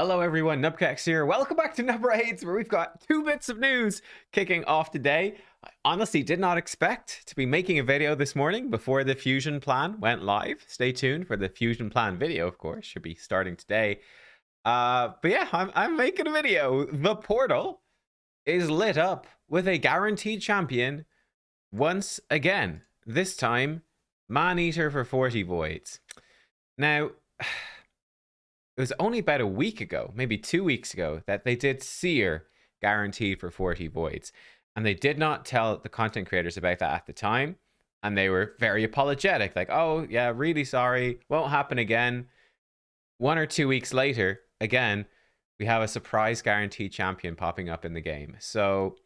Hello everyone, nubkeks here. Welcome back to Nub Raids, where we've got 2 bits of news kicking off today. I honestly did not expect to be making a video this morning before the Fusion plan went live. Stay tuned for the Fusion plan video, of course. Should be starting today. But yeah, I'm making a video. The portal is lit up with a guaranteed champion once again. This time, Maneater for 40 voids. Now, it was only about a week ago, maybe 2 weeks ago, that they did Seer guaranteed for 40 voids. And they did not tell the content creators about that at the time. And they were very apologetic, like, oh, yeah, really sorry, won't happen again. 1 or 2 weeks later, again, we have a surprise guaranteed champion popping up in the game. So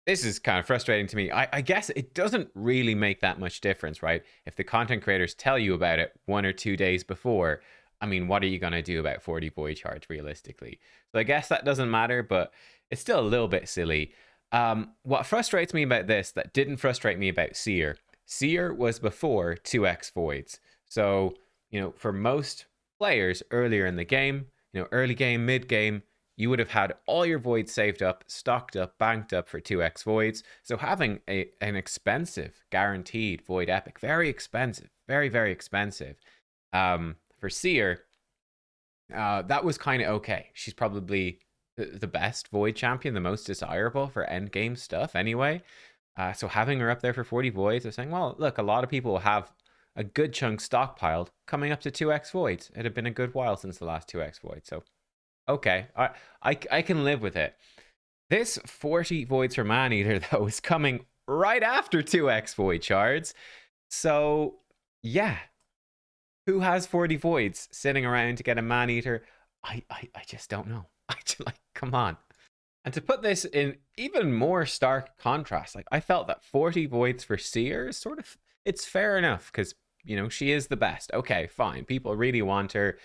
this is kind of frustrating to me. I guess it doesn't really make that much difference, right? If the content creators tell you about it 1 or 2 days before, I mean, what are you going to do about 40 void charge realistically? So I guess that doesn't matter, but it's still a little bit silly. What frustrates me about this that didn't frustrate me about Seer was before 2x voids. So, for most players earlier in the game, early game, mid game, you would have had all your voids saved up, stocked up, banked up for 2x voids. So having an expensive guaranteed void epic, very expensive, very, very expensive. For Seer, that was kind of okay. She's probably the best void champion, the most desirable for end game stuff anyway. So having her up there for 40 voids, they're saying, well, look, a lot of people will have a good chunk stockpiled coming up to 2x voids. It had been a good while since the last 2x void. So, okay, I can live with it. This 40 voids for Maneater, though, is coming right after 2x void shards. So, yeah. Who has 40 voids sitting around to get a Maneater? I just don't know. Come on. And to put this in even more stark contrast, I felt that 40 voids for Seer is sort of, it's fair enough because, she is the best. Okay, fine. People really want her.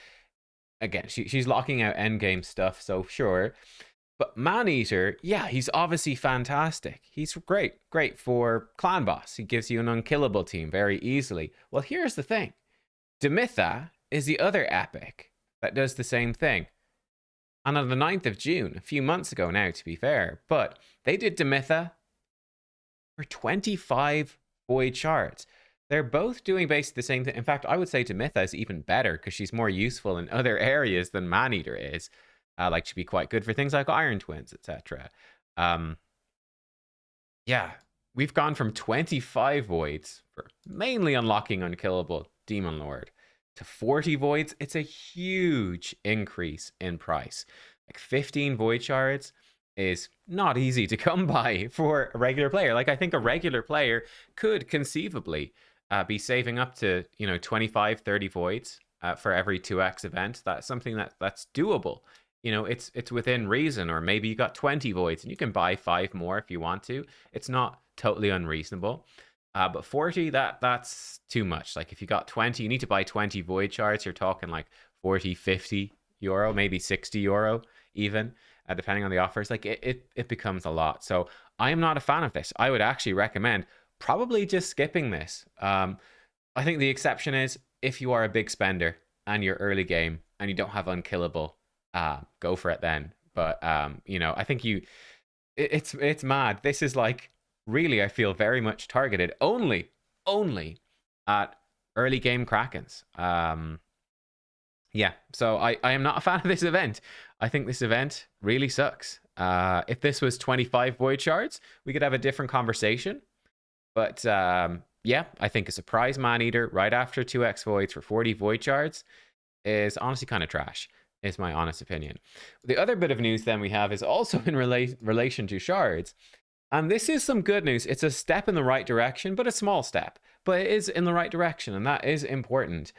Again, she's locking out endgame stuff, so sure. But Maneater, yeah, he's obviously fantastic. He's great for clan boss. He gives you an unkillable team very easily. Well, here's the thing. Demitha is the other epic that does the same thing. And on the 9th of June, a few months ago now, to be fair, but they did Demitha for 25 void shards. They're both doing basically the same thing. In fact, I would say Demitha is even better because she's more useful in other areas than Maneater is. She'd be quite good for things like Iron Twins, etc. Yeah, we've gone from 25 voids for mainly unlocking unkillable Demon Lord to 40 voids. It's a huge increase in price. 15 void shards is not easy to come by for a regular player. I think a regular player could conceivably be saving up to 25, 30 voids for every 2x event. That's something that's doable. It's within reason. Or maybe you got 20 voids and you can buy 5 more if you want to. It's not totally unreasonable. But 40, that's too much. If you got 20, you need to buy 20 void shards. You're talking 40, 50 euro, maybe 60 euro even, depending on the offers. It becomes a lot. So I am not a fan of this. I would actually recommend probably just skipping this. I think the exception is if you are a big spender and you're early game and you don't have unkillable, go for it then. But I think it's mad. This is really, I feel very much targeted only at early game Krakens. Yeah, so I am not a fan of this event. I think this event really sucks. If this was 25 void shards, we could have a different conversation. But yeah, I think a surprise Maneater right after 2x voids for 40 void shards is honestly kind of trash, is my honest opinion. The other bit of news then we have is also in relation to shards. And this is some good news. It's a step in the right direction, but a small step. But it is in the right direction, and that is important.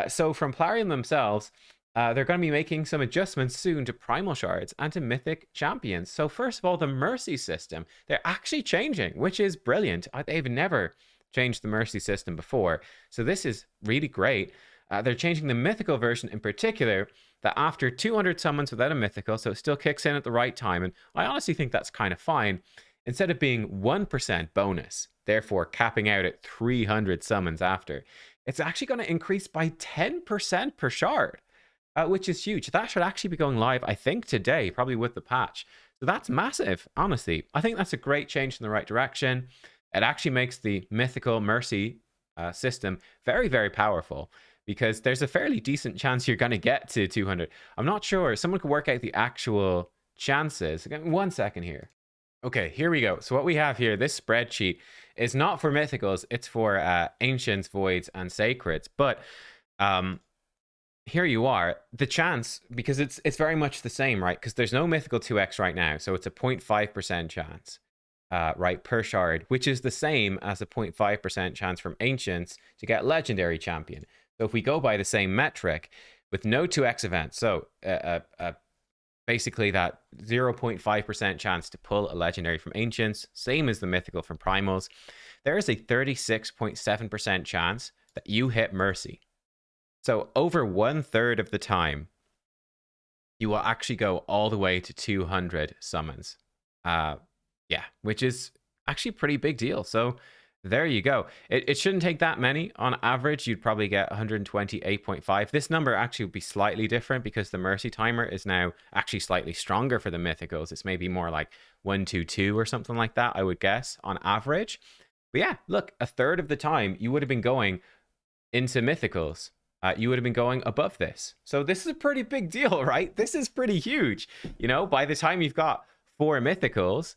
So from Plarium themselves, they're going to be making some adjustments soon to Primal shards and to Mythic champions. So first of all, the Mercy system, they're actually changing, which is brilliant. They've never changed the Mercy system before. So this is really great. They're changing the mythical version in particular, that after 200 summons without a mythical, so it still kicks in at the right time. And I honestly think that's kind of fine. Instead of being 1% bonus, therefore capping out at 300 summons after, it's actually going to increase by 10% per shard. which is huge. That should actually be going live, I think, today, probably with the patch. So that's massive, honestly. I think that's a great change in the right direction. It actually makes the mythical mercy system very, very powerful, because there's a fairly decent chance you're going to get to 200. I'm not sure. Someone could work out the actual chances. Again, 1 second here. Okay, here we go. So what we have here, this spreadsheet is not for mythicals. It's for ancients, voids, and sacreds. But here you are. The chance, because it's very much the same, right? Because there's no mythical 2x right now. So it's a 0.5% chance, right, per shard, which is the same as a 0.5% chance from ancients to get legendary champion. So if we go by the same metric with no 2x event, so basically that 0.5% chance to pull a legendary from ancients, same as the mythical from primals, there is a 36.7% chance that you hit mercy. So over 1/3 of the time, you will actually go all the way to 200 summons. Yeah, which is actually a pretty big deal. So there you go. It shouldn't take that many. On average, you'd probably get 128.5. This number actually would be slightly different because the mercy timer is now actually slightly stronger for the mythicals. It's maybe more like 122 or something like that, I would guess, on average. But yeah, look, 1/3 of the time you would have been going into mythicals. You would have been going above this. So this is a pretty big deal, right? This is pretty huge. You know, by the time you've got 4 mythicals,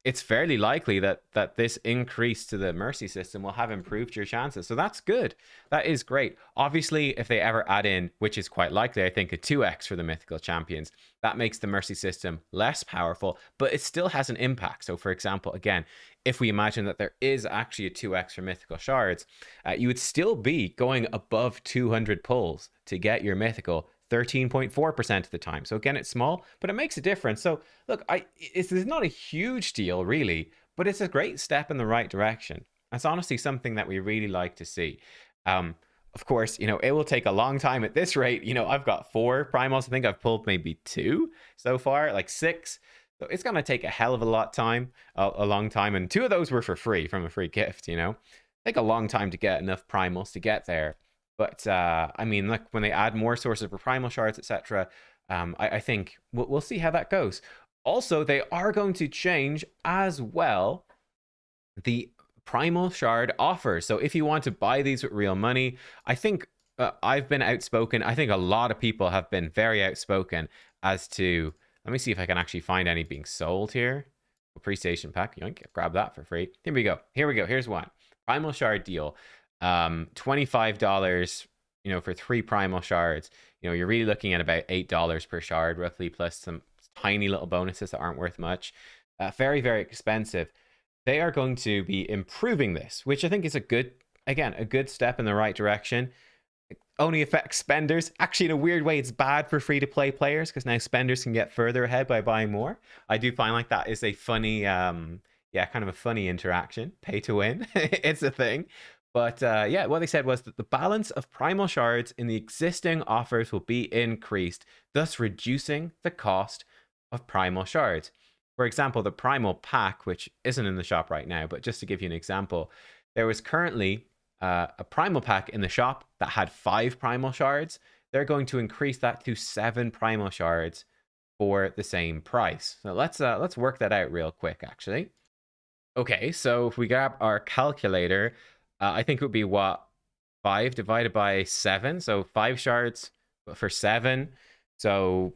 it's fairly likely that this increase to the mercy system will have improved your chances. So that's good. That is great. Obviously, if they ever add in, which is quite likely, I think, a 2x for the mythical champions, that makes the mercy system less powerful, but it still has an impact. So for example, again, if we imagine that there is actually a 2x for mythical shards, you would still be going above 200 pulls to get your mythical 13.4% of the time. So again, it's small, but it makes a difference. So look, it's not a huge deal really, but it's a great step in the right direction. That's honestly something that we really like to see. Of course, you know, it will take a long time at this rate. You know, I've got 4 primals. I think I've pulled maybe 2 so far, like 6. So it's going to take a hell of a long time. And 2 of those were for free from a free gift, you know. Take a long time to get enough primals to get there. But I mean, look, when they add more sources for primal shards, etc., I think we'll see how that goes. Also, they are going to change as well the primal shard offers. So if you want to buy these with real money, I think I've been outspoken. I think a lot of people have been very outspoken as to, let me see if I can actually find any being sold here. Appreciation pack, yoink, grab that for free. Here we go. Here's one. Primal shard deal. $25, you know, for 3 primal shards. You know, you're really looking at about $8 per shard roughly, plus some tiny little bonuses that aren't worth much. Very, very expensive. They are going to be improving this, which I think is a good step in the right direction. It only affects spenders. Actually, in a weird way, it's bad for free-to-play players because now spenders can get further ahead by buying more. I do find like that is a funny, kind of a funny interaction. Pay to win. It's a thing. But yeah, what they said was that the balance of primal shards in the existing offers will be increased, thus reducing the cost of primal shards. For example, the primal pack, which isn't in the shop right now, but just to give you an example, there was currently a primal pack in the shop that had 5 primal shards. They're going to increase that to 7 primal shards for the same price. So let's work that out real quick, actually. Okay, so if we grab our calculator, I think it would be what, 5 divided by 7, so 5 shards for 7, so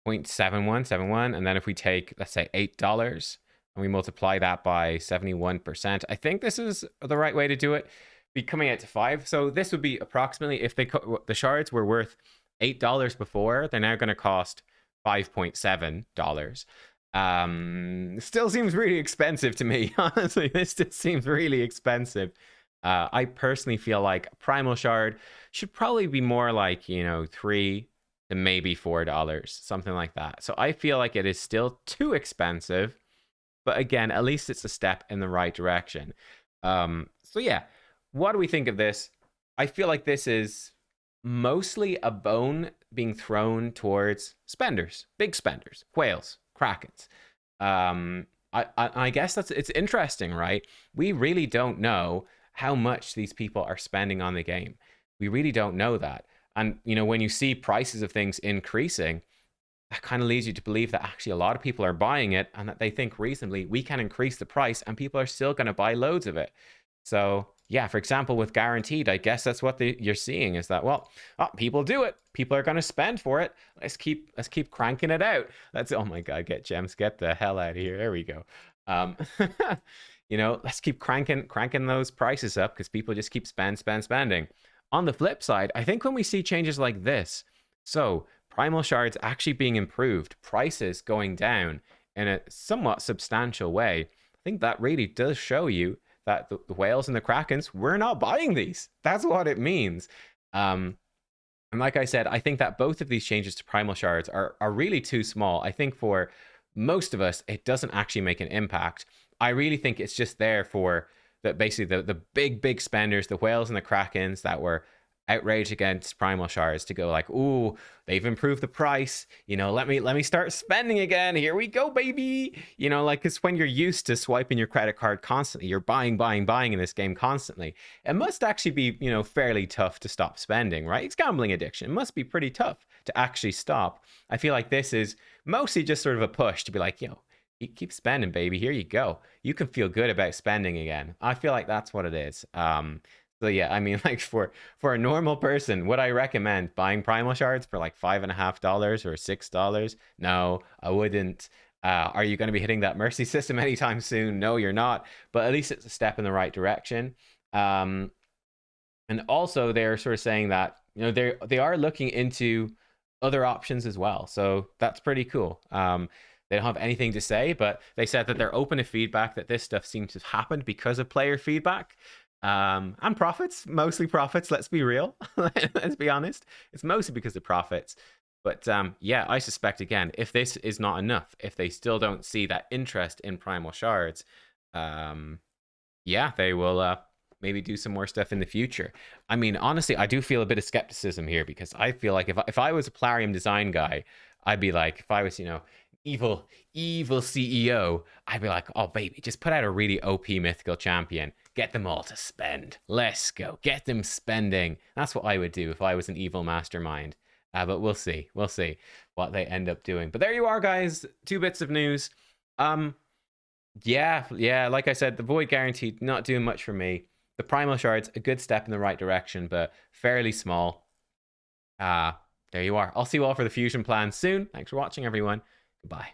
0.7171. And then if we take, let's say, $8 and we multiply that by 71%, I think this is the right way to do it. Be coming out to 5. So this would be approximately, if the shards were worth $8 before, they're now going to cost $5.7. Still seems really expensive to me. Honestly, this just seems really expensive. I personally feel like a primal shard should probably be more like, you know, $3 to maybe $4, something like that. So I feel like it is still too expensive, but again, at least it's a step in the right direction. So yeah, what do we think of this? I feel like this is mostly a bone being thrown towards spenders, big spenders, whales, krakens. I guess it's interesting, right? We really don't know how much these people are spending on the game. We really don't know that. And, you know, when you see prices of things increasing, that kind of leads you to believe that actually a lot of people are buying it and that they think reasonably we can increase the price and people are still going to buy loads of it. So yeah, for example, with guaranteed, I guess that's what you're seeing is that, well, oh, people do it. People are going to spend for it. Let's keep cranking it out. That's, oh my God, get gems, get the hell out of here. There we go. Um, you know, let's keep cranking those prices up because people just keep spending. On the flip side, I think when we see changes like this, so primal shards actually being improved, prices going down in a somewhat substantial way, I think that really does show you that the whales and the krakens, we're not buying these. That's what it means. And like I said, I think that both of these changes to primal shards are really too small. I think for most of us, it doesn't actually make an impact. I really think it's just there for basically the big spenders, the whales and the krakens that were outraged against primal shards to go like, ooh, they've improved the price, you know, let me start spending again, here we go, baby, you know, like, it's when you're used to swiping your credit card constantly, you're buying in this game constantly, it must actually be, you know, fairly tough to stop spending, right? It's gambling addiction, it must be pretty tough to actually stop. I feel like this is mostly just sort of a push to be like, yo, you keep spending, baby, here you go, you can feel good about spending again. I feel like that's what it is. So yeah, I mean, like for a normal person, would I recommend buying primal shards for like $5.50 or $6? No, I wouldn't. Are you going to be hitting that mercy system anytime soon? No, you're not. But at least it's a step in the right direction. And also, they're sort of saying that, you know, they are looking into other options as well. So that's pretty cool. They don't have anything to say, but they said that they're open to feedback, that this stuff seems to have happened because of player feedback. And profits, mostly profits, let's be real. Let's be honest. It's mostly because of profits. But yeah, I suspect, again, if this is not enough, if they still don't see that interest in primal shards, yeah, they will maybe do some more stuff in the future. I mean, honestly, I do feel a bit of skepticism here because I feel like if I was a Plarium design guy, I'd be like, if I was, you know, evil CEO, I'd be like, oh baby, just put out a really OP mythical champion, get them all to spend, let's go, get them spending. That's what I would do if I was an evil mastermind. But we'll see what they end up doing. But there you are, guys, 2 bits of news. Yeah, like I said, the void guaranteed not doing much for me. The primal shards, a good step in the right direction, but fairly small. There you are. I'll see you all for the fusion plan soon. Thanks for watching, everyone. Goodbye.